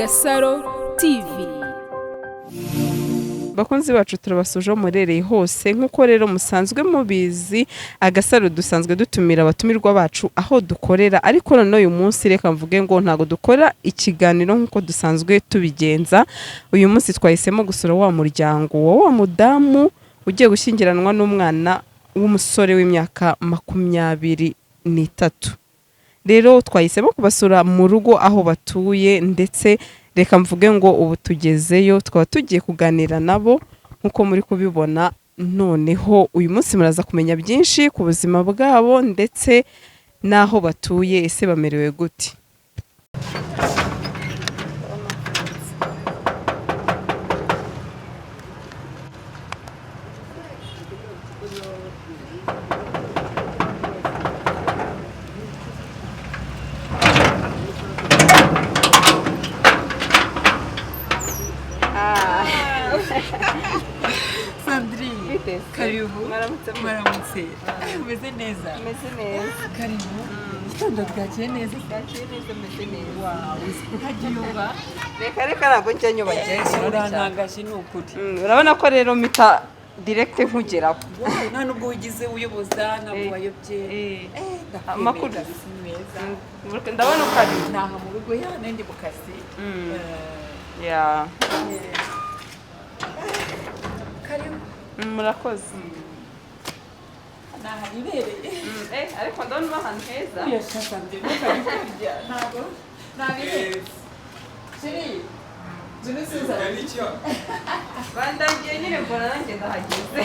Gasaro TV. Bakunzi bacu turabasuje murereye hose nkuko rero musanzwe mubizi Agasaro dusanzwe dutumira abatumirwa bacu aho dukorera, ariko none uyu munsi reka mvuge ngo ntago dukora ikiganiro nkuko dusanzwe tubigenza. Uyu munsi twahisemo gusura wa muryango wa mudamu ugiye gushyingiranwa n'umwana w'umusore w'imyaka 23. Rero twahisemo kubasura mu rugo aho batuye, ndetse reka mvuge ngo ubu tugezeyo twaba tugiye kuganira nabo nkuko muri kubibona. Noneho uyu munsi muraza kumenya byinshi ku buzima bwabo ndetse naho batuye, ese bamerewe gute. Sandri, karibu. Maramutse. Umeze neza? Meze neza. Karibu. Gitondo bwakiye neza? Bwakiye neza, meze neza. Wow, utagiyoba. Reka ntabwo njya nyubagera. Urantangaje ni ukuri. Urabona ko rero mita direct nkugeraho. Nta nubwo ugize uyoboza, ntabwo wayobye. Amakuru meza. Ndabona ko ari naha mu rugo ndi mu kazi. ya Karibu. murakoze. Naha nibereye. Ariko ndabona ahantu heza. Yashaka ndi kurya. Ntabwo nabibereye. Shiri. Zunisuza. Bandangiye nyine mbona nanjye ndahageze.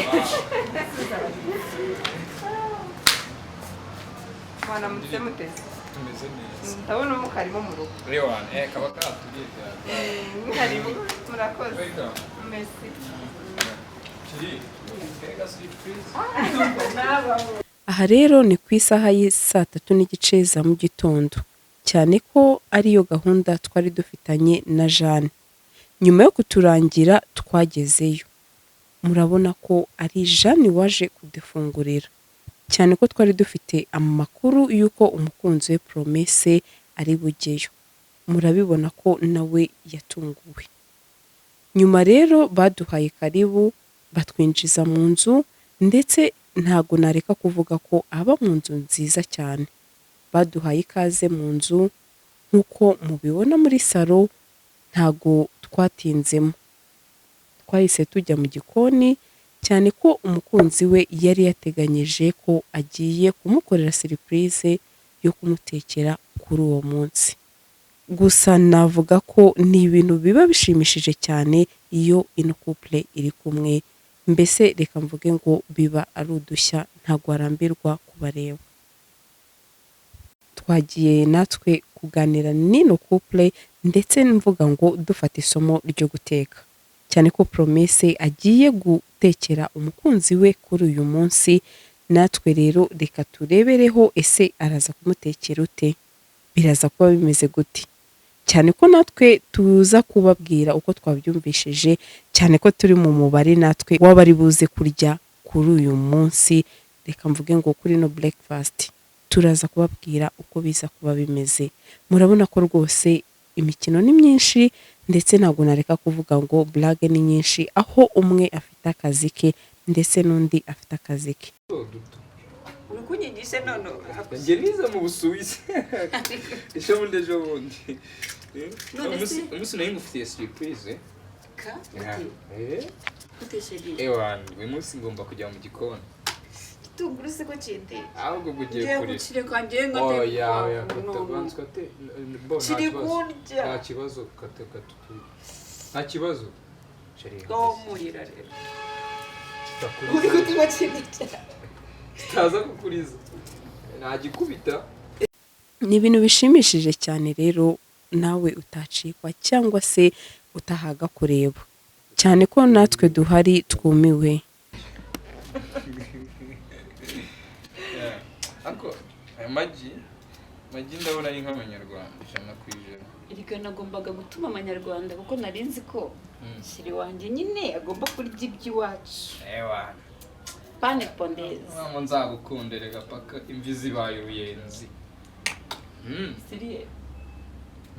Mwana mutse muteze. Tumeze neza. Ndabona umukarimo mu rugo. Rewan, kaba katubwiye cyane. Karibu, murakoze. Welcome. Merci. Chiri. Kega surprise. Aha rero ni ku isaha y'isa 3:30 za mu gitondo, cyane ko ariyo gahunda twari dufitanye na Jeanne. Nyuma yo kuturangira twagezeyo, murabona ko ari Jeanne waje kudufungurira, cyane ko twari dufite amakuru yuko umukunzi we Promesse ari bugeyo. Murabibona ko nawe yatunguwe. Nyuma rero baduhaye karibu, batwinjiza mu nzu, ndetse ntago nareka kuvuga ko aba mu nzu nziza cyane. Baduhaye ikaze mu nzu nkuko mubibona muri salo, ntago twatinzemo. Twahise tujya mu gikoni, cyane ko umukunzi we yari yateganyije ko agiye kumukorera surprise yo kumutekera kuri uwo munsi. Gusa navuga ko ni ibintu biba bishimishije cyane iyo ino couple iri kumwe. Mbese reka mvuge ngo biba ari udushya, ntago arambirwa kubareba. Twagiye natwe kuganira n'ino couple, ndetse mvuga ngo dufata isomo ryo guteka, cyane ko Promesse agiye gutekera umukunzi we kuri uyu munsi. Natwe rero reka turebereho, ese araza kumutekera ute, biraza kuba bimeze gute, cyane ko natwe tuza kubabwira uko twabyumvishije, cyane ko turi mu mubare natwe wabari buze kurya kuri uyu munsi. Reka mvuge ngo kuri no breakfast turaza kubabwira uko biza kuba bimeze. Murabona ko rwose imikino ni myinshi, ndetse ntabwo nareka kuvuga ngo blague ni nyinshi, aho umwe afite akazi ke ndetse n'undi afite akazi ke. Ukunyigisha none. Ngeniza mu Busuwisi. Ishobundi. Umunsi nayo ngufitiye surprise. Ka? Ewan, uyu munsi ngomba kujya mu gikoni. Tuguruse ko cyende. Ahubwo bugiye Ngiye kuri. gukire kanje ngo Oh ya katabanzwe ate. Kiri kurya. Nta kibazo katakatu. Nta kibazo. Cheri. Go murira rero. Takuri. Uri kutima cyinde. Taza kukuriza. Nagikubita. Ni ibintu bishimishije cyane rero, nawe utacikwa cyangwa se utahaga kureba, cyane ko natwe duhari twumiwe. Ako magi ndabona ari nk'abanyarwanda 100%. Irika nagombaga gutuma abanyarwanda kuko narinzi ko shiri wanje nyine agomba kurya iby'iwacu. Ewa. Pane pondeze. Mama nzagukundere gapaka imvi zibaye uruyenzi. Siriye.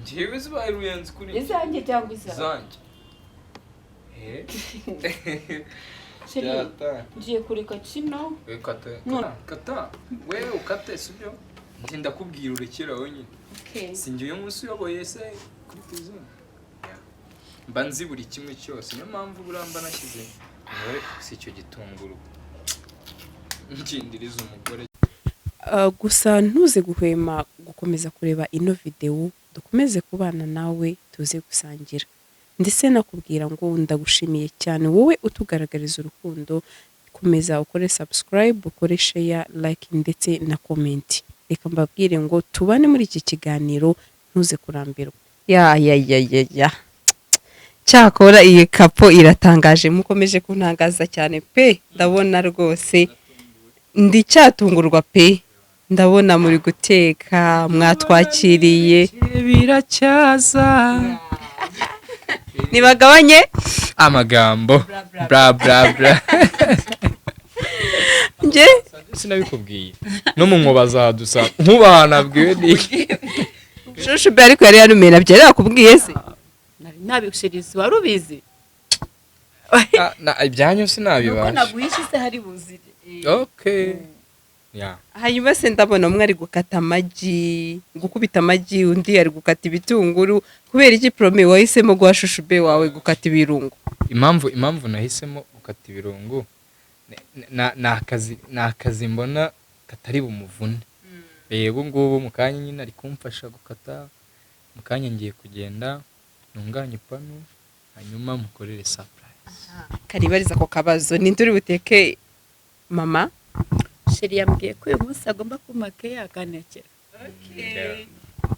njyewe zibaye ruyenzi kuri izanjye cyangwa izawe zanjye Sheri, Byata. ngiye kureka kino kata None. kata wewe ukate sibyo njye ndakubwira urekera wenyine okay sinjye uyu munsi uyoboye se kuri prison mba nzi buri kimwe cyose niyo mpamvu buramba nashyize umubare si icyo gitunguru nkindiriza umugore gusa ntuze guhwema gukomeza kureba ino videwo dukomeze kubana nawe tuze gusangira ndetse nakubwira ngo ndagushimiye cyane wowe utugaragariza urukundo komeza ukore subscribe ukore share like ndetse na comment reka mbabwire ngo tubane muri iki kiganiro ntuze kurambirwa ya cyakora iyi kapo iratangaje mukomeje kuntangaza cyane pe ndabona rwose ndi cyatungurwa pe ndabona muri guteka mwatwakiriye biracyaza nibagabanye amagambo bra bra bra nje sinabikubwiye no mu nkoba zadusa nkubahanabwiwe n'iki shushu be ariko yari yanumena byari yakubwiye se nari nabishiriza wari ubizi ibyanyu nuko sinabibasha naguhishe se hari buzire okay ya hanyuma se ndabona umwe ari gukata amagi gukubita amagi undi ari gukata ibitunguru kubera iki prome wahisemo guha shushu be wawe gukata ibirungo impamvu nahisemo gukata ibirungo ni akazi mbona katari bumuvune ubu ngubu mu kanya nyine ari kumfasha gukata mu kanya ngiye kugenda ntunganye ipanu hanyuma mukorere surprise karibariza ako kabazo ninde uri buteke mama Sheri yambwiye ko uyu munsi agomba kumake yakanekera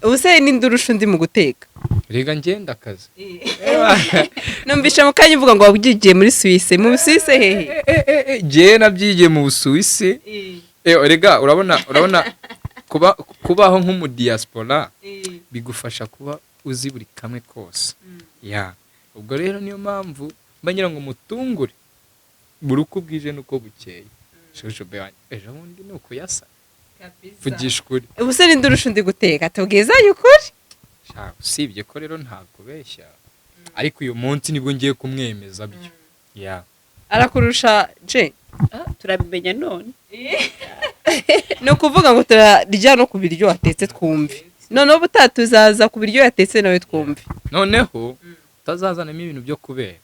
ubu se ninde urusha undi mu guteka rega ngenda akazi numvisha mu kanya uvuga ngo wabyigiye muri Suisse mu Suisse hehe je nabyigiye mu Busuwisi rega urabona kubaho nk'umu diaspora bigufasha kuba uzi buri kamwe kose ya ubwo rero niyo mpamvu mba ngira ngo mutungure buri uko bwije nuko bukeye shusho be ejo bundi ni ukuyasa vugisha ukuri ubu se ninde urusha undi guteka tubwizanye ukuri usibye ko rero ntabwo beshya ariko uyu munsi nibwo ngiye kumwemeza byo ya arakurusha je turabimenya none ni ukuvuga ngo turarya no ku biryo watetse twumve noneho ubutaha tuzaza ku biryo yatetse nawe twumve noneho utazazanamo ibintu byo kubera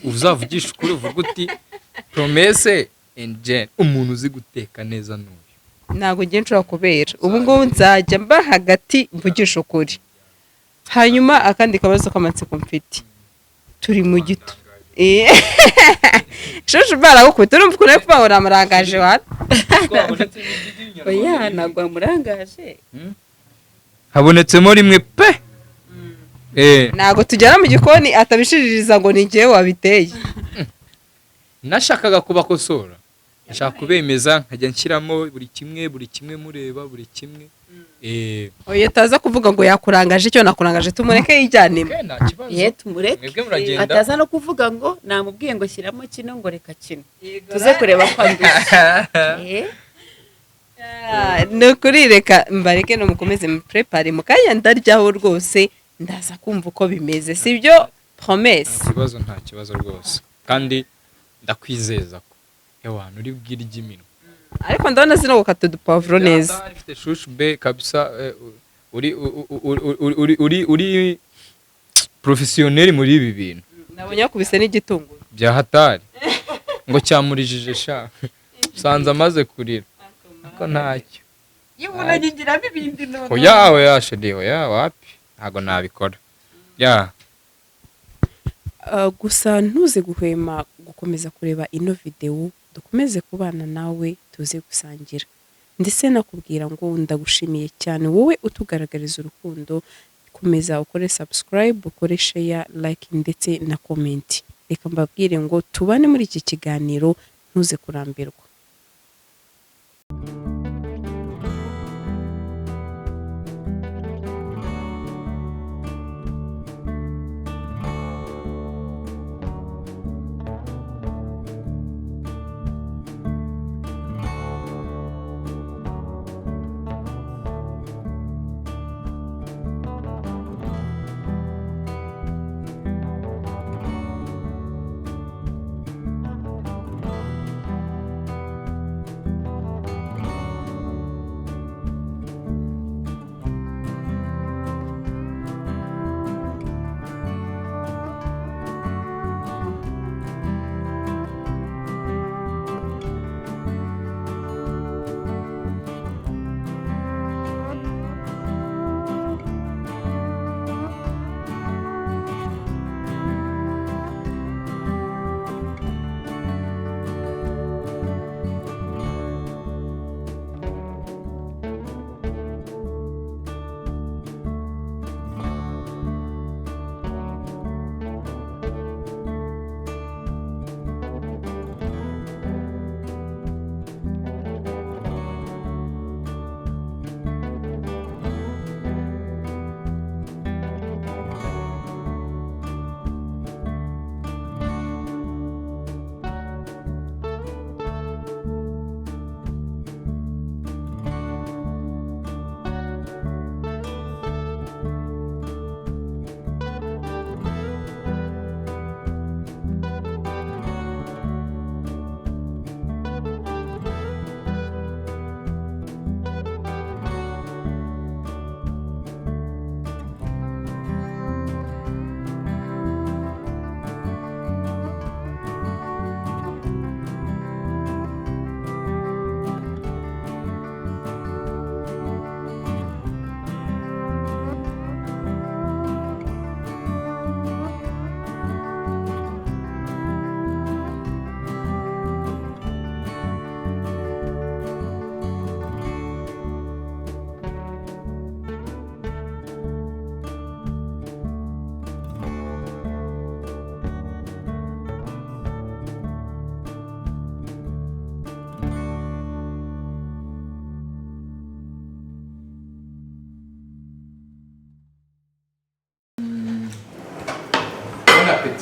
uzavugisha ukuri uvuga uti promese and umuntu uzi guteka neza n'uyu ntabwo ngiye nshobora kubera ubu ngubu nzajya mba hagati mvugisha ukuri hanyuma akandi kabazo k'amatsiko mfite turi mu gito shushu baragukubita urumva ukuntu ari kuvuga ngo namurangaje wana oya ntabwo wamurangaje habonetsemo rimwe pe ntabwo tujyana mu gikoni atabishiririza ngo ni njyewe wabiteye nashakaga kubakosora nashaka kubemeza nkajya nshyiramo buri kimwe mureba buri kimwe oya ataza kuvuga ngo yakurangaje icyo nakurangaje tumureke yijyanemo nta kibazo tumureke mwebwe muragenda ataza no kuvuga ngo namubwiye ngo shyiramo kino ngo reka kino tuze kureba ko anduye ni ukuri reka mbareke no mukomeze muprepare mu kanya ndaryaho rwose ndaza kumva uko bimeze sibyo promesse nta kibazo rwose kandi ndakwizeza ko ewana uri bwirye iminwa ariko ndabona zino gukata udupavuro neza ifite shushu be kabisa uri professionnel muri ibi bintu nabonye yakubise n'igitunguru bya hatari ngo cyamurijije sha sanze amaze kurira ko ntacyo yibunagigiramo ibindi none oya shedi oya wapi ntago nabikora ya gusa ntuze guhwema gukomeza kureba ino videwo dukomeze kubana nawe tuze gusangira ndetse nakubwira ngo ndagushimiye cyane wowe utugaragariza urukundo komeza ukore subscribe ukore share like ndetse na comment reka mbabwire ngo tubane muri iki kiganiro ntuze kurambirwa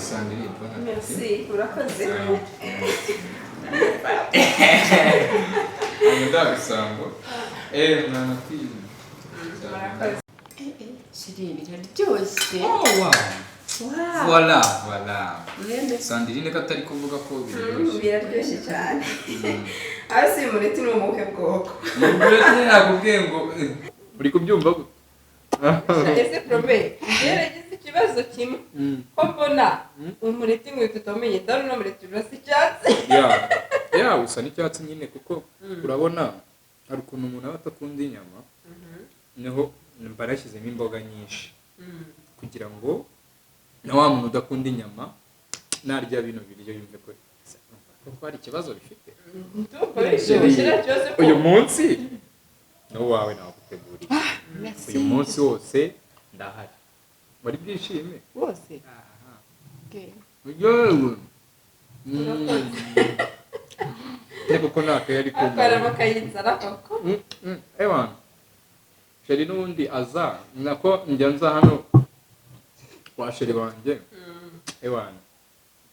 Sandrine, bon appétit. merci urakoze Ndabisango mwana kwiza. Shiri biraryoshye. Oh wow. wow Voilà, voilà. mwembe Sandrine ko atari kuvuga ko biryoshye. biraryoshye cyane hasi umureti ni umuhe bwoko Mubwire nakubwiye ngo uri kubyumva gute? ese prome yaragize ikibazo kimwe ko mbona umureti nkweto utomenye ndabona uno mureti urasa icyatsi ya usa n'icyatsi nyine kuko urabona hari ukuntu umuntu aba atakunda inyama niho mba nashyizemo imboga nyinshi kugira ngo na wa muntu udakunda inyama narya bino biryo yumve ko hari ikibazo bifite uyu munsi n'uwawe naguteguriye uyu munsi wose ndahari wari bwishime Wose. uryohewe kuko ntako yari kumva akarama kayinzara koko ewana sheri n'ubundi aza nako njya nza hano kwa sheri wanjye ewana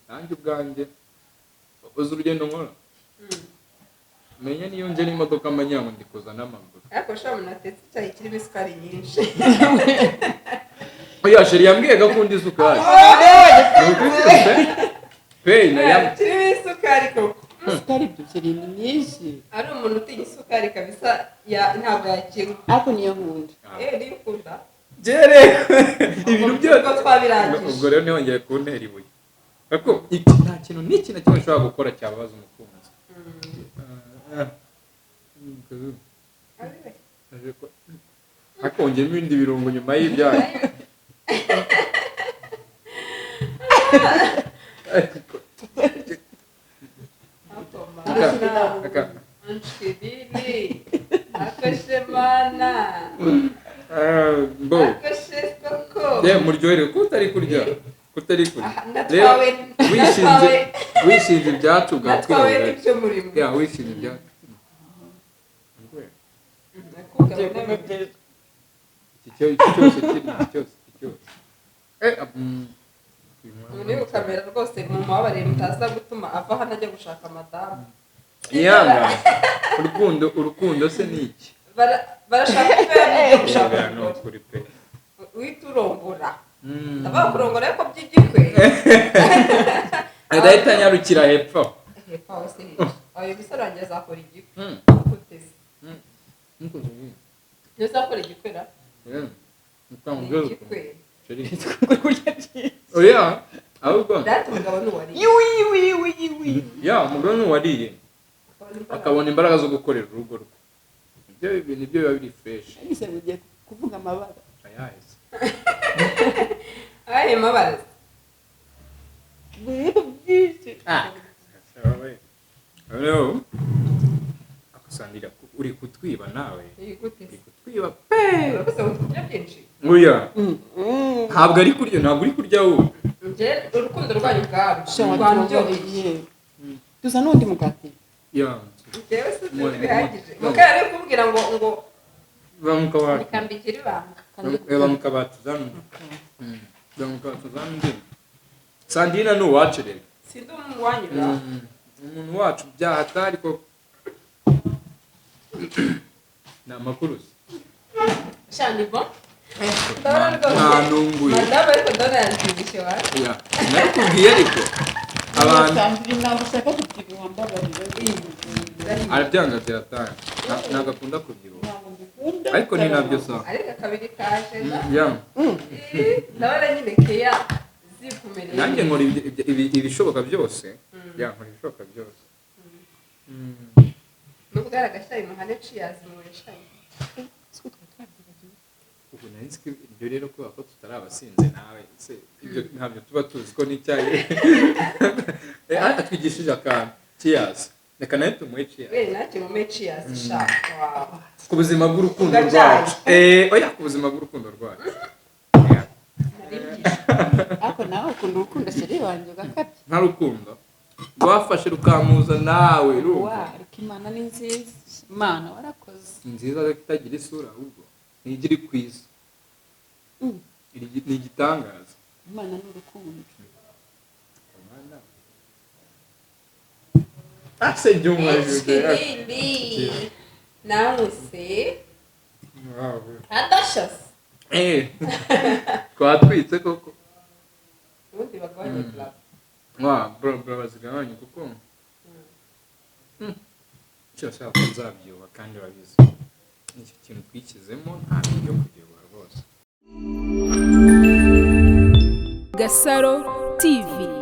nanjye ubwanjye uzi urugendo nkora menya niyo nje n'imodoka amanya ngo ndi kuza n'amaguru ariko shaba munatetse icyayi kirimo isukari nyinshi oya sheri yambwiye ko akunda isukari pe na kirimo isukari koko Isukari byukiri ni nyinshi. ari umuntu utinya isukari kabisa ntabwo yakinywa Ariko niyo nkunda. niyo ukunda jere ibintu byose ubwo twabirangije ubwo rero ntihongere kuntera ibuye kuko nta kintu n'iki na kimwe ushobora gukora cyababaza umukunzi hakongera ibindi birungo nyuma y'ibyaha Anshkibili akashemana bo akashekoko muryohere ko utari kurya natwawe wishinze ibyacu natwawe n'ibyo murimo wishinze ibyacu niba ukamera rwose mu mubabare mutaza gutuma ava hano ajya gushaka madamu yanga urukundo se ni iki barashaka ko yajya gushaka ni umugore ukuri pe uhita urongora ndavuga kurongora ariko by'igikwe agahita anyarukira hepfo hepfo aho se ayo musore wanjye azakora igikwe uteze iyo uzakora igikwera igikwe oya ahubwo data umugabo n'uwariye ya umugore n'uwariye akabona imbaraga zo gukorera urugo rwe ibyo bintu byo biba biri fresh Ese ugiye kuvuga amabara. ayahise ayahe mabara Byinshi. rero akusandira uri kutwiba nawe iri gute uri kutwiba pe urakoze mu kurya byinshi oya ntabwo uri kurya wowe njye urukundo rwanyu ubwabo Shama rwanjyoheye tuza n'undi mugati. ya njyewe si bihagije mukaya rero kumbwira ngo bamukabati nikambikira ibanga bamukabati zanu bamukabati zanu ndi Sandrine ni uwacu rero sindi umuwanyura umuntu wacu byahatari ko ni amakuru shanibo ndabona rwose ntanunguye madamu ariko ndabona yanshimishije wawe nakubwiye ariko abantu Sandrine ntabwo ushaka kubyibuha mbabarira. arabyanga byatanga ntabwo akunda kubyibuha Ntabwo mbikunda. ariko ni nabyo sawa ariko akabiri kaje ya ndabona nyine keya zikumereye nanjye nkora ibishoboka byose ya nkora ibishoboka byose nubwo aragashayi muhane ciyazi mureshayi ubu nari nzi ko ibyo rero kubera ko tutari abasinze nawe se ibyo ntabyo tuba tuzi ko n'icyayi atwigishije akantu ciyazi reka nawe tumuhe ciyazi we nanjye mume ciyazi shaka wawe ku buzima bw'urukundo Gacyayi. rwacu oya ku buzima bw'urukundo rwacu Ariko nawe ukunda urukundo sheri wanjye ugakabye. nta rukundo rwafashe rukamuza nawe Wa, rumva ariko Imana ni nziza. Imana warakoze. ni nziza ariko itagira isura ahubwo ntigira ikwiza ni igitangaza Imana ni urukundo. ase juma ikindi namuse adashas twatwitse koko ubundi bagabanye club bro bazigabanye kuko cyose abazabyuba kandi babizi nicyo kintu twikizemo nta byo kugirwa rwose. Gasaro TV.